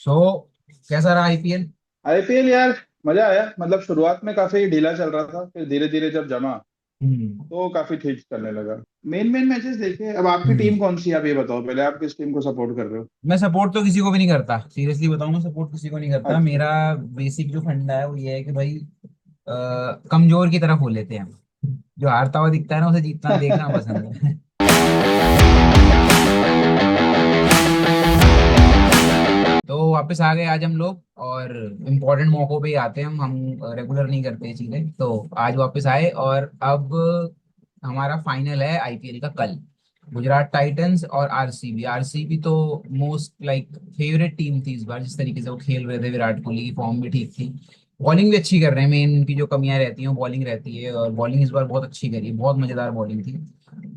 सो कैसा रहा IPL? IPL यार, मजा आया। मतलब शुरुआत में काफी ढीला चल रहा था, फिर धीरे धीरे जब जमा हम्म। तो काफी ठीक चलने लगा। मेन मेन मैचेस देखे। अब आपकी हम्म। टीम कौन सी है, आप ये बताओ पहले, आप किस टीम को सपोर्ट कर रहे हो? मैं सपोर्ट तो किसी को भी नहीं करता, सीरियसली बताऊं, मैं सपोर्ट किसी को नहीं करता। अच्छा। मेरा बेसिक जो फंडा है वो ये है कि भाई कमजोर की तरफ हो लेते हैं हम। जो हारता हुआ दिखता है ना, उसे जीतना देखना पसंद है। तो वापस आ गए आज हम लोग, और इम्पोर्टेंट मौकों पे ही आते हैं हम रेगुलर नहीं करते ये चीजें। तो आज वापस आए, और अब हमारा फाइनल है आईपीएल का कल। गुजरात टाइटंस और आरसीबी। आरसीबी तो मोस्ट लाइक फेवरेट टीम थी इस बार, जिस तरीके से वो खेल रहे थे। विराट कोहली की फॉर्म भी ठीक थी, बॉलिंग भी अच्छी कर रहे हैं। मेन उनकी जो कमियां रहती हैं वो बॉलिंग रहती है, और बॉलिंग इस बार बहुत अच्छी करी है, बहुत मजेदार बॉलिंग थी।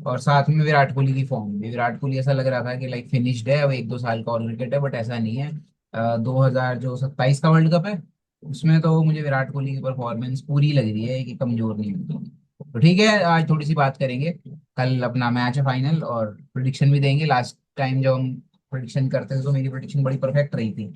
और साथ में विराट कोहली की फॉर्म भी, विराट कोहली ऐसा लग रहा था कि लाइक फिनिश्ड है, अब एक दो साल का और क्रिकेट है, बट ऐसा नहीं है। 2027 का वर्ल्ड कप है, उसमें तो मुझे विराट कोहली की परफॉर्मेंस पूरी लग रही है कि कमजोर नहीं होगी। तो ठीक है, आज थोड़ी सी बात करेंगे। कल अपना मैच है फाइनल, और प्रिडिक्शन भी देंगे। लास्ट टाइम जब हम प्रिडिक्शन करते थे तो मेरी प्रिडिक्शन बड़ी परफेक्ट रही थी।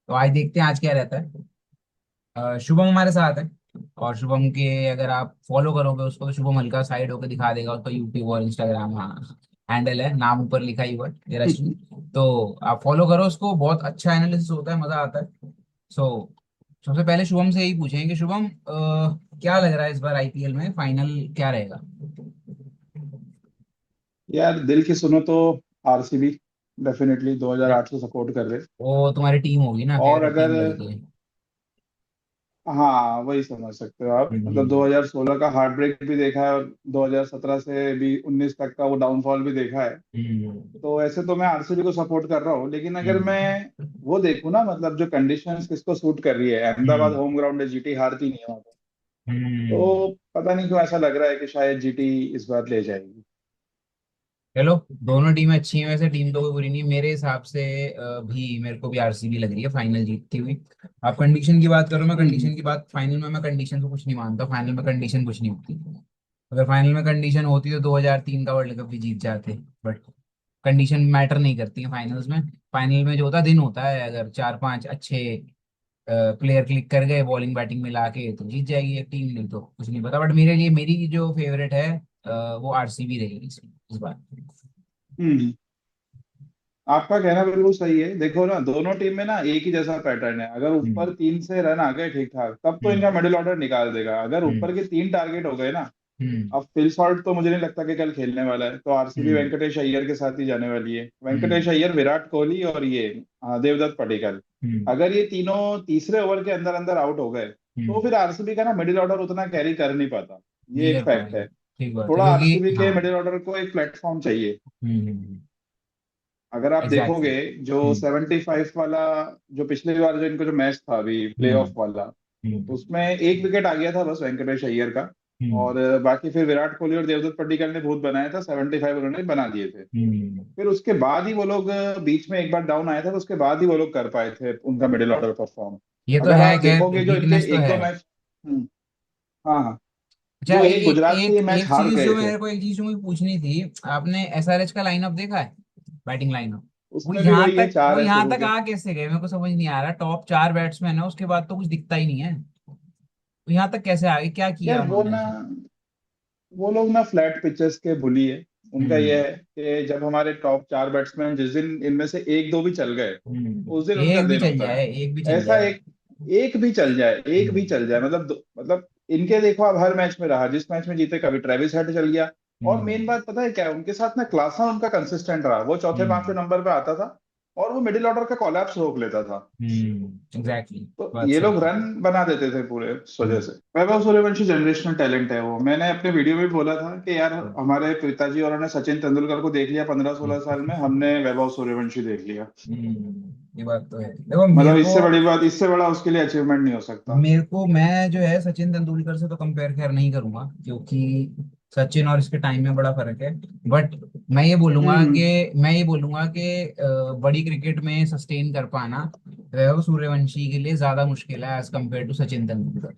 तो आज देखते हैं आज क्या रहता है। शुभम हमारे साथ है, और शुभम के अगर आप फॉलो करोगे उसको तो शुभम हल्का साइड होकर दिखा देगा। उसका यूट्यूब और इंस्टाग्राम, हाँ, हैंडल है, नाम ऊपर लिखा ही हुआ है यशस्वी। तो आप फॉलो करो उसको, बहुत अच्छा एनालिसिस होता है, मजा आता है। सो सबसे पहले शुभम से यही पूछेंगे कि शुभम, क्या लग रहा है इस बार आईपीएल में फाइनल क्या रहेगा? यार दिल की सुनो तो आरसीबी डेफिनेटली 2008 से सपोर्ट कर रहे। वो तुम्हारी टीम होगी ना, और फेवरेट अगर, टीम लड़की है। हाँ वही समझ सकते हो आप। मतलब हम्म। 2016 का हार्ट ब्रेक भी देखा है, और 2017 से भी 19 तक का वो डाउनफॉल भी देखा है। हम्म। तो ऐसे तो मैं आरसीबी को सपोर्ट कर रहा हूँ, लेकिन अगर मैं हम्म। वो देखूँ ना, मतलब जो कंडीशंस किसको सूट कर रही है, अहमदाबाद हम्म। होम ग्राउंड है, जीटी हारती नहीं है वहाँ पे। हम्म। तो पता नहीं क्यों ऐसा लग रहा है कि शायद जीटी इस बार ले जाएगी। चलो, दोनों टीमें अच्छी हैं वैसे, टीम तो कोई बुरी नहीं है मेरे हिसाब से। भी मेरे को भी आरसीबी लग रही है फाइनल जीतती हुई। आप कंडीशन की बात करो, मैं हम्म। कंडीशन की बात, फाइनल में मैं कंडीशन को कुछ नहीं मानता। फाइनल में कंडीशन कुछ नहीं होती। अगर फाइनल में कंडीशन होती तो 2003 का वर्ल्ड कप भी जीत जाते। बट कंडीशन मैटर नहीं करती है फाइनल्स में। फाइनल में जो होता है दिन होता है, अगर चार पांच अच्छे प्लेयर क्लिक कर गए बॉलिंग बैटिंग में लाके तो जीत जाएगी एक टीम, नहीं तो कुछ नहीं पता। बट मेरे लिए मेरी जो फेवरेट है वो आरसीबी रहेगी इस बार। हम्म। आपका कहना बिल्कुल सही है। देखो ना, दोनों टीम में ना एक ही जैसा पैटर्न है। अगर हम्म। ऊपर 3 से रन आ गए ठीक ठाक, तब तो इनका हम्म। मिडिल ऑर्डर निकाल देगा। अगर ऊपर हम्म। के 3 टारगेट हो गए ना, हम्म। अब फिल सॉल्ट तो मुझे नहीं लगता कि कल खेलने वाला है, तो आरसीबी हम्म। वेंकटेश अय्यर के साथ ही जाने वाली है। हम्म। वेंकटेश अय्यर, विराट कोहली और ये देवदत्त पडिक्कल। हम्म। अगर ये तीनों तीसरे ओवर के अंदर अंदर आउट हो गए, तो हम्म। फिर आरसीबी का ना मिडिल ऑर्डर उतना कैरी कर नहीं पाता। ये नहीं एक कर फैक्ट पाएगा। है। ठीक बात है, थोड़ा क्योंकि आरसीबी के हाँ। मिडिल ऑर्डर को एक प्लेटफॉर्म चाहिए। हम्म। अगर आप एग्जैक्टली। देखोगे, जो 75 वाला, जो पिछली बार जो इनको जो मैच था अभी प्ले हम्म। ऑफ वाला, हम्म। उसमें एक विकेट आ गया था बस वेंकटेश अय्यर का। हम्म। और बाकी फिर विराट कोहली और देवदत्त पड्डीकल ने बहुत बनाया था, 75 उन्होंने बना दिए थे। हम्म। फिर उसके बाद ही वो लोग बीच में एक बार डाउन आया था, तो उसके बाद ही वो लोग कर पाए थे उनका मिडिल ऑर्डर परफॉर्म। ये तो अगर है, आप खैर देखोगे जो इनके वीकनेस तो एक है। दो मैच, हाँ हाँ, अच्छा, जो एक एक गुजरात से ये एक मैच एक हार चीज गए जो थे, मेरे को, एक चीज जो मुझे पूछनी थी। आपने एसआरएच का लाइनअप देखा है, बैटिंग लाइनअप? वो उसमें भी यहाँ वही है, तक वो चार है यहाँ शुरू तक के। आ कैसे गए, मेरे को समझ नहीं आ रहा। टॉप चार बैट्समैन है, उसके बाद तो कुछ दिखता ही नहीं है। तो यहाँ तक कैसे आ गए, क्या किया यार वो उन्होंने ना, ऐसा? वो लोग ना फ्लैट पिचेस के बुली है। उनका ये हम्म। है कि जब हमारे टॉप 4 बैट्समैन, जिस दिन इनमें से एक दो भी चल गए, उस दिन उनका एक भी दिन चल होता है। जाए, एक भी चल ऐसा जाए। एक, एक भी चल जाए, एक भी हम्म। चल जाए, मतलब मतलब इनके देखो, अब हर मैच में रहा, जिस मैच में जीते कभी ट्रेविस हेड चल गया। और मेन हम्म। बात पता है क्या है, उनके साथ ना क्लासन उनका कंसिस्टेंट रहा, वो चौथे पांचवें हम्म। नंबर पे आता था और वो मिडिल ऑर्डर का कोलैप्स रोक लेता था। एग्जैक्टली। तो बात ये सही लोग है। रन बना देते थे पूरे इस वजह हम्म। से। वैभव सूर्यवंशी जनरेशनल टैलेंट है वो। मैंने अपने वीडियो में भी बोला था कि यार, हम्म। हमारे पिताजी और उन्होंने सचिन तेंदुलकर को देख लिया 15-16 साल में, हमने वैभव सूर्यवंशी देख लिया। ये बात तो है, देखो मतलब इससे बड़ी बात, इससे बड़ा उसके लिए अचीवमेंट नहीं हो सकता। मैं जो है सचिन तेंदुलकर से तो कंपेयर खैर नहीं करूंगा, क्योंकि सचिन और इसके टाइम में बड़ा फर्क है। बट हम्म। मैं ये बोलूंगा कि बड़ी क्रिकेट में सस्टेन कर पाना वैभव सूर्यवंशी के लिए ज्यादा मुश्किल है as compare to Sachin Tendulkar.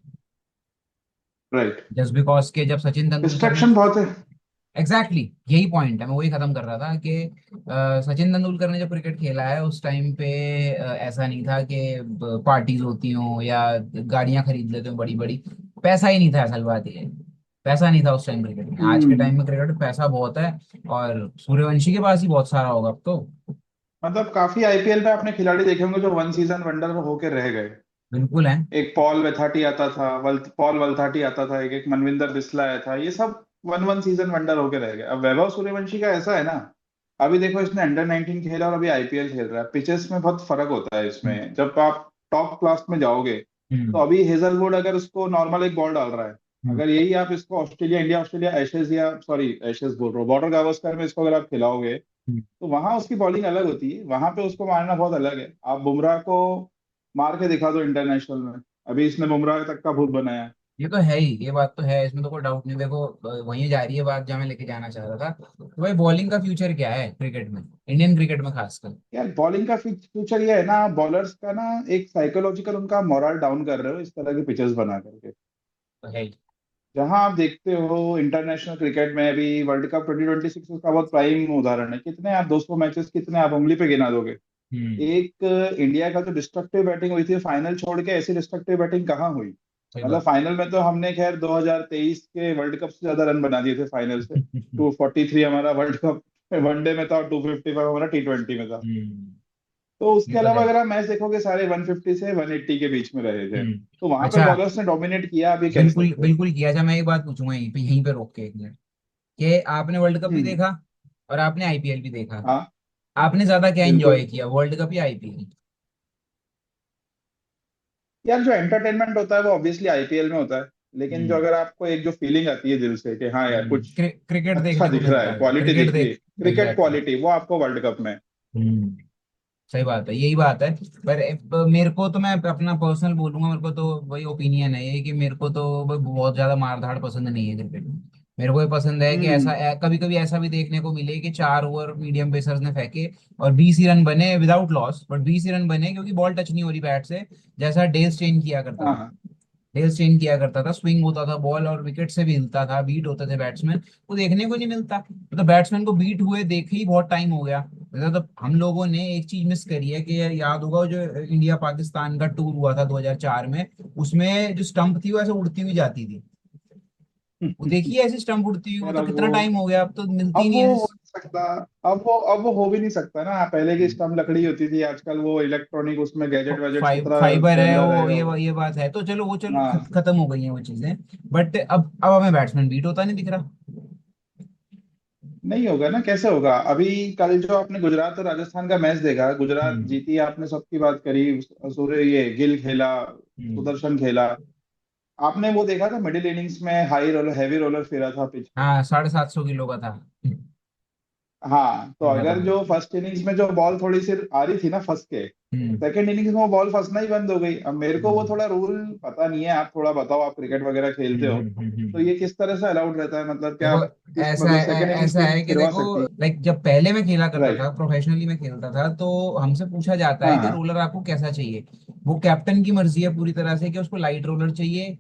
Right. Just because के जब सचिन तेंदुलकर ने, डिस्ट्रैक्शन बहुत है। एग्जैक्टली यही पॉइंट है, मैं वही खत्म कर रहा था कि सचिन तेंदुलकर ने जब क्रिकेट खेला है उस टाइम पे ऐसा नहीं था कि पार्टीज होती हों या गाड़ियां खरीद लेते हो बड़ी बड़ी। पैसा ही नहीं था, असल बात ये है। पैसा नहीं था उस टाइम क्रिकेट में, आज के हम्म। टाइम में क्रिकेट में पैसा बहुत है। और सूर्यवंशी के पास ही बहुत सारा होगा अब तो। मतलब काफी आईपीएल में आपने खिलाड़ी देखे होंगे जो वन सीजन वंडर होके रह गए। बिल्कुल है। एक पॉल वेथाटी आता था, पॉल वल्थाटी आता था, एक एक मनविंदर बिस्ला आया था, ये सब वन वन सीजन वंडर होके रह गए। अब वैभव सूर्यवंशी का ऐसा है ना, अभी देखो इसने अंडर 19 खेला और अभी आईपीएल खेल रहा है। पिचेस में बहुत फर्क होता है हम्म। इसमें, जब आप टॉप क्लास में जाओगे। तो हम्म। अभी हेजलवुड अगर उसको नॉर्मल एक बॉल डाल रहा है, हम्म। अगर यही आप इसको ऑस्ट्रेलिया, इंडिया ऑस्ट्रेलिया एशेज, या सॉरी एशेज बोल रहा हूँ, बॉर्डर गावस्कर में इसको अगर आप खिलाओगे, हम्म। तो वहां उसकी बॉलिंग अलग होती है, वहां पे उसको मारना बहुत अलग है। आप बुमराह को मार के दिखा दो इंटरनेशनल में, अभी इसने बुमराह तक का भूत बनाया है। ये तो है ही, ये बात तो है, इसमें तो कोई डाउट नहीं। देखो वहीं जा रही है बात जहाँ मैं लेके जाना चाह रहा था। तो भाई बॉलिंग का फ्यूचर क्या है क्रिकेट में, इंडियन क्रिकेट में खासकर। यार बॉलिंग का फ्यूचर ये है ना, बॉलर्स का ना एक साइकोलॉजिकल उनका मोरल डाउन कर रहे हो इस तरह के पिचेस बना करके। तो है ही। जहां आप देखते हो इंटरनेशनल क्रिकेट में, अभी वर्ल्ड कप 2026 का बहुत प्राइम उदाहरण है। कितने आप 200 मैचेस कितने आप उंगली पे गिना दोगे। हम्म। एक इंडिया का जो डिस्ट्रक्टिव बैटिंग हुई थी फाइनल छोड़ के, ऐसी डिस्ट्रक्टिव बैटिंग कहाँ हुई। सही मतलब बात। फाइनल में तो हमने खैर 2023 के वर्ल्ड कप से ज्यादा रन बना दिए थे फाइनल से। 243 हमारा वर्ल्ड कप वनडे में था और 255 हमारा T20 में था। हम्म। तो उसके ये तो अलावा है। अगर आप मैच देखोगे सारे 150 से 180 के बीच में रहे थे। तो वहां पे अच्छा। बॉलर्स ने डोमिनेट किया, आप ये कह बिल्कुल सकते हो। बिल्कुल किया। अच्छा मैं एक बात पूछूंगा यहीं पे रोक के एक मिनट, कि आपने वर्ल्ड कप भी हम्म। देखा और आपने आईपीएल भी देखा। हाँ आपने ज्यादा क्या बिल्कुल। एंजॉय किया, वर्ल्ड कप या आईपीएल? यार जो एंटरटेनमेंट होता है वो ऑब्वियसली आईपीएल में होता है, लेकिन जो हम्म। अगर आपको एक जो फीलिंग आती है दिल से कि हाँ यार कुछ क्रिकेट अच्छा देखने को दिख रहा मिलता है, है, क्वालिटी क्रिकेट दिख रही देख। है, क्रिकेट एग्जैक्टली। क्वालिटी, वो आपको वर्ल्ड कप में। हम्म। सही बात है, यही बात है। पर मेरे को तो, मैं अपना पर्सनल बोलूंगा, मेरे को तो वही ओपिनियन है ये कि मेरे को तो भाई बहुत ज्यादा मारधाड़ पसंद नहीं है क्रिकेट में। मेरे को ये पसंद है कि हम्म। ऐसा कभी कभी ऐसा भी देखने को मिले कि 4 ओवर मीडियम पेसर्स ने फेंके और 20 ही रन बने without loss, but 20 he run बने क्योंकि बॉल टच नहीं हो रही बैट से। जैसा डेल स्टेन किया करता हाँ था। हाँ। डेल स्टेन किया करता था, स्विंग होता था बॉल और विकेट से भी हिलता था, बीट होते थे बैट्समैन। वो देखने को नहीं मिलता, तो बैट्समैन को बीट हुए देखे ही बहुत टाइम हो गया। वैसे तो हम लोगों ने एक चीज मिस करी है कि याद होगा वो जो इंडिया पाकिस्तान का टूर हुआ था 2004 में, उसमें जो स्टंप थी वो ऐसे उड़ती हुई जाती थी। वो देखिए ऐसी स्टंप उड़ती हुई, वो यार तो अब कितना वो टाइम हो गया, अब तो मिलती ही अब नहीं वो है हो ऐसी। नहीं सकता। अब वो हो भी नहीं सकता ना, पहले की स्टम्प लकड़ी होती थी, आजकल वो इलेक्ट्रॉनिक उसमें गैजेट वैजेट सत्रह फाइबर है कैमरा वो, रहेगा। ये बात है, तो चलो वो चलो हाँ। खत्म हो गई है वो चीजें। बट अब हमें बैट्समैन बीट होता नहीं दिख रहा। नहीं होगा ना, कैसे होगा। अभी कल जो आपने गुजरात और राजस्थान का मैच देखा, गुजरात हम्म। जीती, आपने सबकी बात करी, सूर्य ये गिल खेला, हम्म। सुदर्शन खेला। आपने वो देखा था मिडिल इनिंग्स में हाई रोलर हैवी रोलर फिरा था पिच पे। हाँ 750 किलो का था। हाँ, तो देखा था अगर मैंने। जो फर्स्ट इनिंग्स में जो बॉल थोड़ी सी आ रही थी ना फंस के, हम्म। सेकंड इनिंग्स में वो बॉल फंसना ही बंद हो गई। अब मेरे को वो हम्म। थोड़ा रूल पता नहीं है, आप थोड़ा बताओ, आप क्रिकेट वगैरह खेलते हो। तो हम्म। ये किस तरह से अलाउड रहता है, मतलब क्या देखो किस ऐसा मतलब है, सेकंड इनिंग्स ऐसा टीम है कि फिरवा देखो, सकती है। लाइक जब पहले मैं खेला करता था, राइट। प्रोफेशनली मैं खेलता था, तो हमसे पूछा जाता है हाँ कि हाँ। रोलर आपको कैसा चाहिए। वो कैप्टन की मर्जी है पूरी तरह से कि उसको लाइट रोलर चाहिए,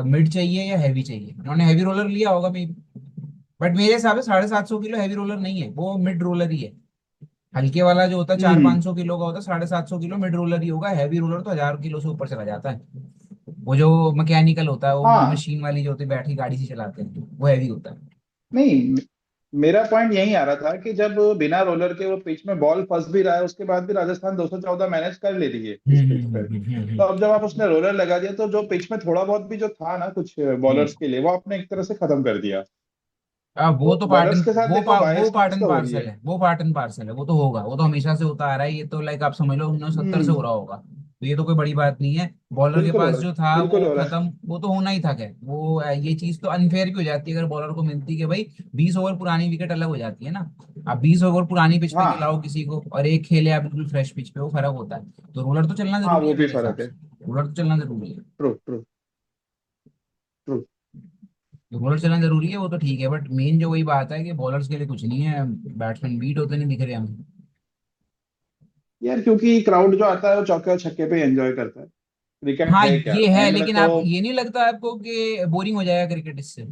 मिड चाहिए या हैवी चाहिए। उन्होंने हैवी रोलर लिया होगा मे, बट मेरे हिसाब से 750 किलो हैवी रोलर नहीं है, वो मिड रोलर ही है। हल्के वाला जो होता है चार हम्म। पाँच सौ किलो का होता है, 750 किलो मिड रोलर ही होगा। हैवी रोलर तो 1000 किलो से ऊपर चला जाता है। वो जो मैकेनिकल होता है, वो हाँ। मशीन वाली जो होती है, बैठ के गाड़ी से चलाते हैं, वो हैवी होता है। नहीं, मेरा पॉइंट यही आ रहा था कि जब बिना रोलर के वो पिच में बॉल फंस भी रहा है, उसके बाद भी राजस्थान 214 मैनेज कर ले रही है इस पिच पर। तो अब जब आप उसने रोलर लगा दिया, तो जो पिच में थोड़ा बहुत भी जो था ना कुछ हम्म। बॉलर्स के लिए, वो आपने एक तरह से खत्म कर दिया। वो तो तो बॉलर्स के साथ देखो वो पार्ट बायसनेस एंड तो हो रही पार्सल है। है, वो पार्ट एंड पार्सल है, वो तो होगा, वो तो हमेशा से होता आ रहा है। ये तो लाइक आप समझ लो 1970 से हो हम्म। रहा होगा, तो ये तो कोई बड़ी बात नहीं है। बॉलर के बिल्कुल हो पास रहा है, जो था बिल्कुल वो हो रहा है। खत्म, वो तो होना ही था। क्या वो ये चीज तो अनफेयर भी हो जाती है अगर बॉलर को मिलती कि भाई 20 ओवर पुरानी विकेट अलग हो जाती है ना। आप 20 ओवर पुरानी पिच पे हाँ खिलाओ किसी को और एक खेले आप बिल्कुल फ्रेश पिच पे, वो फर्क होता है। तो रोलर तो चलना हाँ, जरूरी वो है भी मेरे हिसाब फर्क है। से। रोलर तो चलना जरूरी है। True true true. रोलर चलना जरूरी है, वो तो ठीक है, बट मेन जो वही बात है कि बॉलर्स के लिए कुछ नहीं है। बैट्समैन बीट होते नहीं दिख रहे हमें। यार क्योंकि क्राउड जो आता है वो चौके और छक्के पे एंजॉय करता है। क्रिकेट हाँ है क्या ये है, एंड में लेकिन तो। आप ये नहीं लगता आपको कि बोरिंग हो जाएगा क्रिकेट इससे?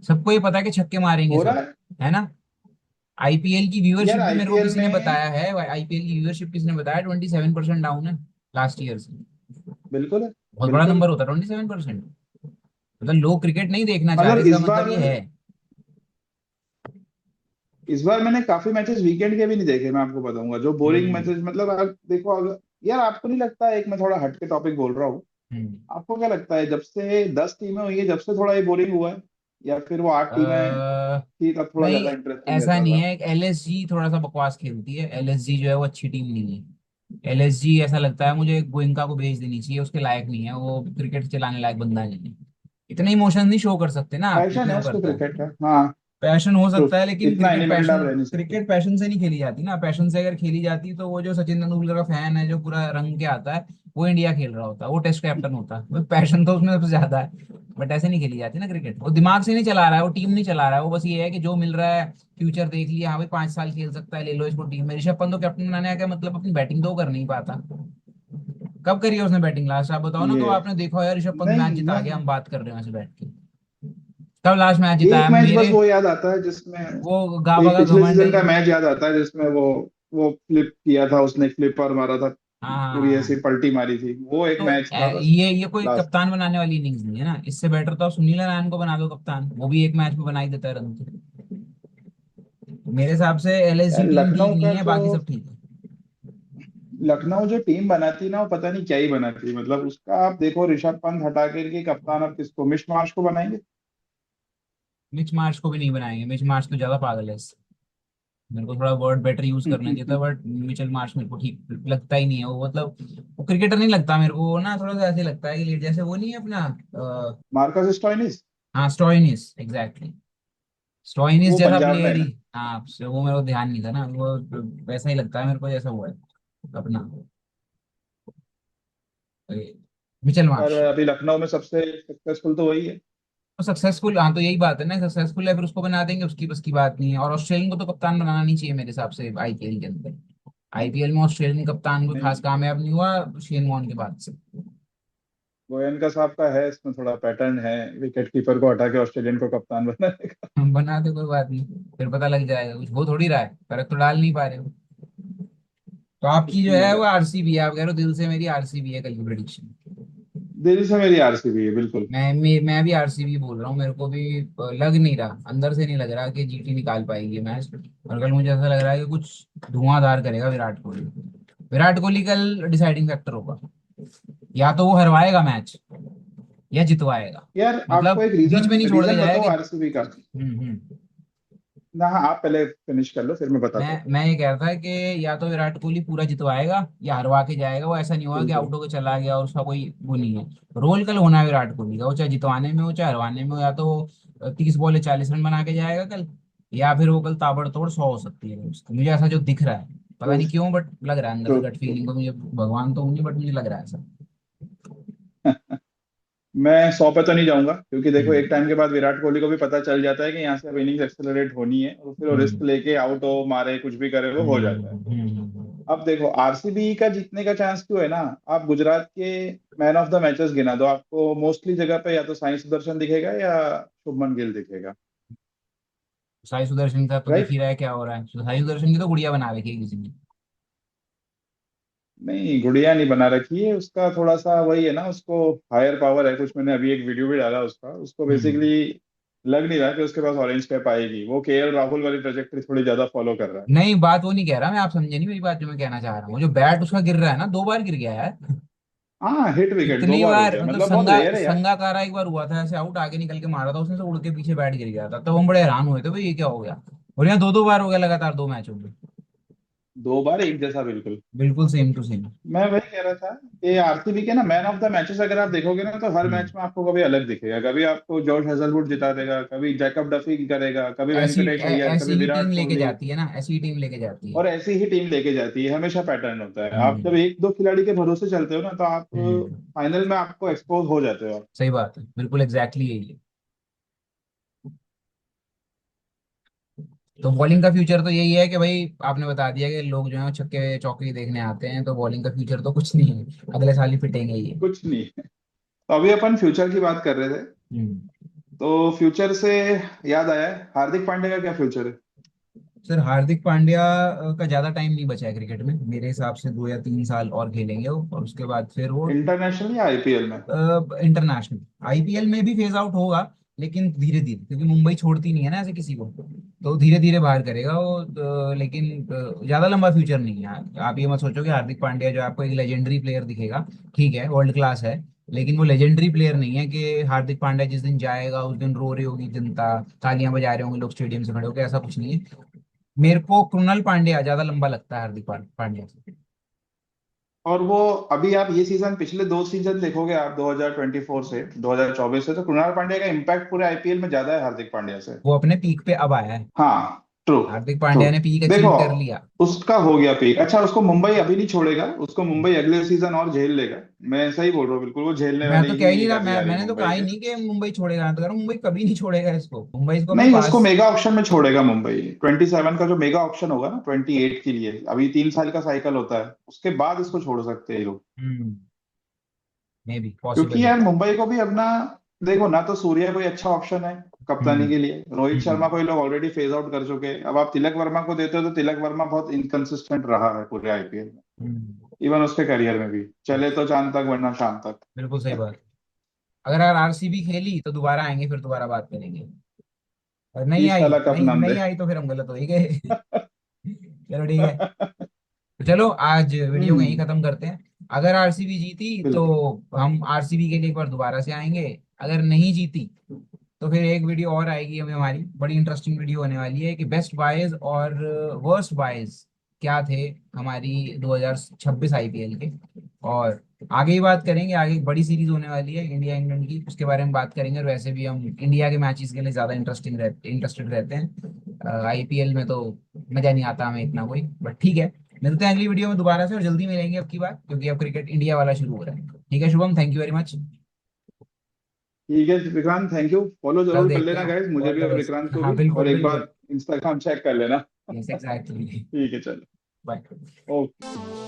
सबको ये पता है कि छक्के मारेंगे हो रहा सब, है है ना। आईपीएल की यार व्यूअरशिप भी मेरे को आईपीएल किसी ने में। बताया है, आईपीएल की व्यूअरशिप किसी ने बताया 27% डाउन है लास्ट ईयर से। बिल्कुल है। बहुत बड़ा बिल्कुल। नंबर होता है 27%। मतलब लोग क्रिकेट नहीं देखना चाह मतलब रहे, इसका इस मतलब बार, ये है। मैंने काफी मैचेस वीकेंड के भी नहीं देखे, मैं आपको बताऊंगा जो बोरिंग हम्म। मैचेस, मतलब आप देखो अगर, यार आपको नहीं लगता है, एक मैं थोड़ा हट के टॉपिक बोल रहा हूँ, हम्म। आपको क्या लगता है जब से 10 टीमें हुई है जब से थोड़ा ये बोरिंग हुआ है, या फिर वो 8 टीमें अ, थी तब थोड़ा नहीं, ज्यादा इंटरेस्टिंग ऐसा रहता नहीं था? है। एलएसजी थोड़ा सा बकवास खेलती है, एलएसजी जो है वो अच्छी टीम नहीं है। एलएसजी ऐसा लगता है मुझे गोइंका को भेज देनी चाहिए, उसके लायक नहीं है वो, क्रिकेट चलाने लायक बंदा नहीं है। इतने इमोशन नहीं शो कर सकते ना आप पैशन जितने है वो उसको, करता है। क्रिकेट है, हाँ। पैशन हो ट्रू। सकता है लेकिन इतना क्रिकेट एनिमेटेड पैशन, आप रह नहीं सकते। क्रिकेट पैशन से नहीं खेली जाती ना। पैशन से अगर खेली जाती तो वो जो सचिन तेंदुलकर का फैन है जो पूरा रंग के आता है, वो इंडिया खेल रहा होता, वो टेस्ट कैप्टन होता। वो पैशन तो उसमें सबसे ज्यादा है। बट ऐसे नहीं खेली जाती ना क्रिकेट। वो दिमाग से नहीं चला रहा है, वो टीम नहीं चला रहा है, वो बस ये है कि जो मिल रहा है, फ्यूचर देख लिया, हाँ भाई 5 साल खेल सकता है, ले लो इसको टीम में। ऋषभ पंत तो कैप्टन बनाने का मतलब अपनी बैटिंग तो कर नहीं पाता। कब करी है उसने बैटिंग लास्ट, आप बताओ ना। ये कब आपने देखा हो यार ऋषभ पंत मैच नहीं जिता गया, नहीं, हम बात कर रहे हैं ऐसे बैठ के। कब लास्ट मैच जिताया एक मैच बस मेरे, वो याद आता है जिसमें, वो गाबा एक का पिछले घमंड है। सीजन का मैच याद आता है जिसमें वो फ्लिप किया था, उसने फ्लिपर मारा था, पूरी ऐसी हाँ। पलटी मारी थी, वो एक तो मैच था बस। ये कोई लास्ट। कप्तान बनाने वाली इनिंग्स नहीं है ना। इससे बेटर तो आप सुनील नारायण को बना दो कप्तान, वो भी एक मैच में बना ही देता है रन तो। मेरे हिसाब से एलएसजी यार टीम ठीक लखनऊ नहीं का है, तो, बाकी सब ठीक है। लखनऊ जो टीम बनाती ना वो पता नहीं क्या ही बनाती, मतलब उसका आप देखो, ऋषभ पंत हटा के कप्तान आप किसको, मिश मार्श को बनाएंगे? मिच मार्श को भी नहीं बनाएंगे, मिच मार्श तो ज्यादा पागल है इससे। मेरे को थोड़ा वर्ड बेटर यूज करना चाहिए था, बट मिचेल मार्श मेरे को ठीक लगता ही नहीं है वो। मतलब वो क्रिकेटर नहीं लगता मेरे को, वो ना थोड़ा सा ऐसे लगता है कि जैसे वो नहीं है अपना मार्कस स्टोइनिस। हाँ स्टोइनिस, एग्जैक्टली। स्टोइनिस वो जैसा पंजाब में प्लेयर है ही। ना। हाँ वो मेरे को ध्यान नहीं था ना वो। वैसा ही लगता है मेरे को जैसा हुआ है अपना मिचेल पर मार्श। अभी लखनऊ में सबसे सक्सेसफुल तो वही है। तो सक्सेसफुल, हाँ तो यही बात है ना, सक्सेसफुल है फिर उसको बना देंगे, उसकी बस की बात नहीं है। और ऑस्ट्रेलियन को तो कप्तान बनाना नहीं चाहिए मेरे हिसाब से आईपीएल के अंदर। आईपीएल में ऑस्ट्रेलियन कप्तान कोई खास नहीं, कामयाब नहीं हुआ शेन वॉर्न के बाद से। गोयनका साहब का है इसमें थोड़ा पैटर्न है, विकेट कीपर को हटा के ऑस्ट्रेलियन को कप्तान बनाने का। हम बना दे कोई बात नहीं, फिर पता लग जाएगा कुछ हो थोड़ी रहा है, फर्क तो डाल नहीं पा रहे हो। तो कुछ आपकी जो नहीं हो है रहा वो है। आरसीबी है, आप कह रहे हो दिल से मेरी आरसीबी है कल की प्रेडिक्शन। दिल्ली से मेरी आरसीबी है बिल्कुल। मैं भी आरसीबी बोल रहा हूँ। मेरे को भी लग नहीं रहा, अंदर से नहीं लग रहा कि जीटी निकाल पाएगी मैच। और कल मुझे ऐसा लग रहा है कि कुछ धुआंधार करेगा विराट कोहली। विराट कोहली कल डिसाइडिंग फैक्टर होगा। या तो वो हरवाएगा मैच या जितवाएगा। यार आपको मतलब एक बीच रीजन में नहीं छोड़ के रीजन जाएगा बताओ कि आरसीबी का। हम्म। ना हाँ, आप पहले फिनिश कर लो फिर मैं बताता हूँ। मैं ये कह रहा था कि या तो विराट कोहली पूरा जितवाएगा या हरवा के जाएगा। वो ऐसा नहीं होगा कि बिल्कुल। आउट होकर चला गया और उसका कोई वो नहीं है। रोल कल होना है विराट कोहली का, वो चाहे जितवाने में हो चाहे हरवाने में हो। या तो 30 बॉल 40 रन बना के जाएगा कल, या फिर वो कल ताबड़तोड़ 100 हो सकती है उसकी। मुझे ऐसा जो दिख रहा है, पता ट्रू। नहीं क्यों बट लग रहा है अंदर ट्रू। से, गट फीलिंग को मुझे। भगवान तो नहीं बट मुझे लग रहा है ऐसा। मैं 100 पे तो नहीं जाऊंगा, क्योंकि देखो हम्म। एक टाइम के बाद विराट कोहली को भी पता चल जाता है कि यहाँ से अब इनिंग्स एक्सेलरेट होनी है, और फिर वो रिस्क हम्म। लेके आउट हो मारे कुछ भी करे वो हो जाता है। हम्म। अब देखो आरसीबी का जीतने का चांस क्यों है ना, आप गुजरात के मैन ऑफ द मैचेस गिना दो, आपको मोस्टली जगह पे या तो साई सुदर्शन दिखेगा या शुभमन गिल दिखेगा। साई सुदर्शन का तो दिख राइट। ही रहा है क्या हो रहा है। साई सुदर्शन की तो गुड़िया बना रखी है किसी ने। नहीं, गुड़िया नहीं बना रखी है, उसका थोड़ा सा वही है ना, उसको हायर पावर है कुछ, मैंने अभी एक वीडियो भी डाला उसका, उसको हम्म। बेसिकली लग नहीं रहा कि उसके पास ऑरेंज कैप आएगी, वो केएल राहुल वाली ट्रेजेक्टरी थोड़ी ज्यादा फॉलो कर रहा है। नहीं, बात वो नहीं कह रहा मैं, आप समझे नहीं मेरी बात। जो मैं कहना चाह रहा हूँ, जो बैट उसका गिर रहा है ना, 2 बार गिर गया है। हाँ, हिट विकेट दो कितनी बार हो बार, गया, मतलब मतलब बहुत रेयर है यार। संगाकारा एक बार हुआ था ऐसे, आउट आगे निकल के मारा था उसने से, उड़ के पीछे बैट गिर गया था, तब हम बड़े हैरान हुए थे भाई ये क्या हो गया। और यहाँ 2 2 बार हो गया लगातार 2 मैचों में। 2 बार एक जैसा बिल्कुल। बिल्कुल सेम टू सेम। मैं वही कह रहा था कि आरसीबी के ना मैन ऑफ द मैचेस अगर आप देखोगे ना, तो हर मैच हम्म। में आपको कभी अलग दिखेगा, कभी आपको जॉर्ज हेजलवुड जिता देगा, कभी जैकब डफी करेगा, कभी वेंकटेश अय्यर, ऐसी कभी ही टीम विराट लेके कोहली। जाती है ना, ऐसी ही टीम लेके जाती है। और ऐसी ही टीम लेके जाती है, हमेशा पैटर्न होता है, आप जब हम्म। एक दो खिलाड़ी के भरोसे चलते हो ना, तो आप हम्म। फाइनल में आपको एक्सपोज हो जाते हो। सही बात है, बिल्कुल एग्जैक्टली यही है। तो बॉलिंग का फ्यूचर तो यही है कि भाई आपने बता दिया कि लोग जो है छक्के चौके देखने आते हैं, तो बॉलिंग का फ्यूचर तो कुछ नहीं है, अगले साल ही पिटेंगे ये। कुछ नहीं। तो अभी अपन फ्यूचर की बात कर रहे थे, हम्म। तो फ्यूचर से याद आया है, हार्दिक पांड्या का क्या फ्यूचर है? सर हार्दिक पांड्या का ज्यादा टाइम नहीं बचा है क्रिकेट में, मेरे हिसाब से 2 या 3 साल और खेलेंगे वो, और उसके बाद फिर वो इंटरनेशनल या आईपीएल में? इंटरनेशनल, आईपीएल में भी फेज आउट होगा, लेकिन धीरे धीरे, क्योंकि मुंबई छोड़ती नहीं है ना ऐसे किसी को, तो धीरे धीरे बाहर करेगा वो। लेकिन ज्यादा लंबा फ्यूचर नहीं है। आप ये मत सोचो कि हार्दिक पांड्या जो आपको एक लेजेंडरी प्लेयर दिखेगा, ठीक है वर्ल्ड क्लास है, लेकिन वो लेजेंडरी प्लेयर नहीं है कि हार्दिक पांड्या जिस दिन जाएगा उस दिन रो रही होगी जनता, तालियां बजा रहे होंगे लोग स्टेडियम से खड़े होकर, ऐसा कुछ नहीं है। मेरे को कृणाल पांड्या ज्यादा लंबा लगता है हार्दिक पांड्या से। और वो अभी आप ये सीजन, पिछले 2 सीजन देखोगे आप, 2024 से 2024 से, तो कृणाल पांड्या का इम्पैक्ट पूरे आईपीएल में ज्यादा है हार्दिक पांड्या से। वो अपने पीक पे अब आया है। हाँ, ट्रू। हार्दिक ट्रू। पांड्या ने पीक देखो, अचीव कर लिया। उसका हो गया पीक। अच्छा, उसको मुंबई अभी नहीं छोड़ेगा, उसको मुंबई अगले सीजन और झेल लेगा। मैं सही बोल रहा हूँ, बिल्कुल वो झेलने मैं वाली तो कह ही ही नहीं रहा, गाड़ी आ रही है मैंने तो कहा मुंबई ही के। नहीं कि मुंबई छोड़ेगा, मैं तो कह रहा हूँ मुंबई कभी नहीं छोड़ेगा इसको, मुंबई इसको अपने नहीं, उसको पास। मेगा ऑक्शन में छोड़ेगा मुंबई। 27 का जो मेगा ऑक्शन होगा ना, 28 के लिए, अभी 3 साल का साइकिल होता है, उसके बाद इसको छोड़ सकते हैं ये लोग। हम्म। मे बी क्योंकि पॉसिबल है। यार मुंबई को भी अपना, देखो ना, तो सूर्या कोई अच्छा ऑप्शन है कप्तानी हम्म। के लिए, रोहित शर्मा हम्म। को ये लोग ऑलरेडी फेज आउट कर चुके हैं। अब आप तिलक वर्मा को देते हो, तो तिलक वर्मा बहुत इनकंसिस्टेंट रहा है पूरे आईपीएल में, हम्म। इवन उसके करियर में भी। चले तो चांद तक वरना शाम तक। बिल्कुल सही बात। अगर यार आरसीबी खेली तो दोबारा आएंगे, फिर दोबारा बात करेंगे। और नहीं 30 साल आई, कप नहीं नाम नहीं दे। आई तो फिर हम गलत हो ही गए। चलो ठीक है। तो चलो आज वीडियो को यहीं हम्म। खत्म करते हैं। अगर आरसीबी जीती तो बिल्कुल। हम आरसीबी के लिए एक बार दोबारा से आएंगे। अगर नहीं जीती तो फिर एक वीडियो और आएगी हमें, हमारी बड़ी इंटरेस्टिंग वीडियो होने वाली है कि बेस्ट बायज और वर्स्ट बायज क्या थे हमारी 2026 आईपीएल के। और आगे ही बात करेंगे, आगे एक बड़ी सीरीज होने वाली है इंडिया इंग्लैंड की, उसके बारे में बात करेंगे। और वैसे भी हम इंडिया के मैचेस के लिए ज्यादा इंटरेस्टेड रहते हैं, आईपीएल में तो मजा नहीं आता हमें इतना कोई, बट ठीक है। मिलते हैं अगली वीडियो में दोबारा से, और जल्दी मिलेंगे अब की बार, क्योंकि अब क्रिकेट इंडिया वाला शुरू हो रहा है। ठीक है Shubham, thank you very much. ठीक है विक्रांत, थैंक यू। फॉलो कल जरूर कर देखते लेना हैं, गाइस, मुझे कॉल भी और करो। विक्रांत को हाँ भी, और बिल्कुल एक बिल्कुल। बार इंस्टाग्राम चेक कर लेना। Yes exactly. ठीक है, चलो। बाय। ओके।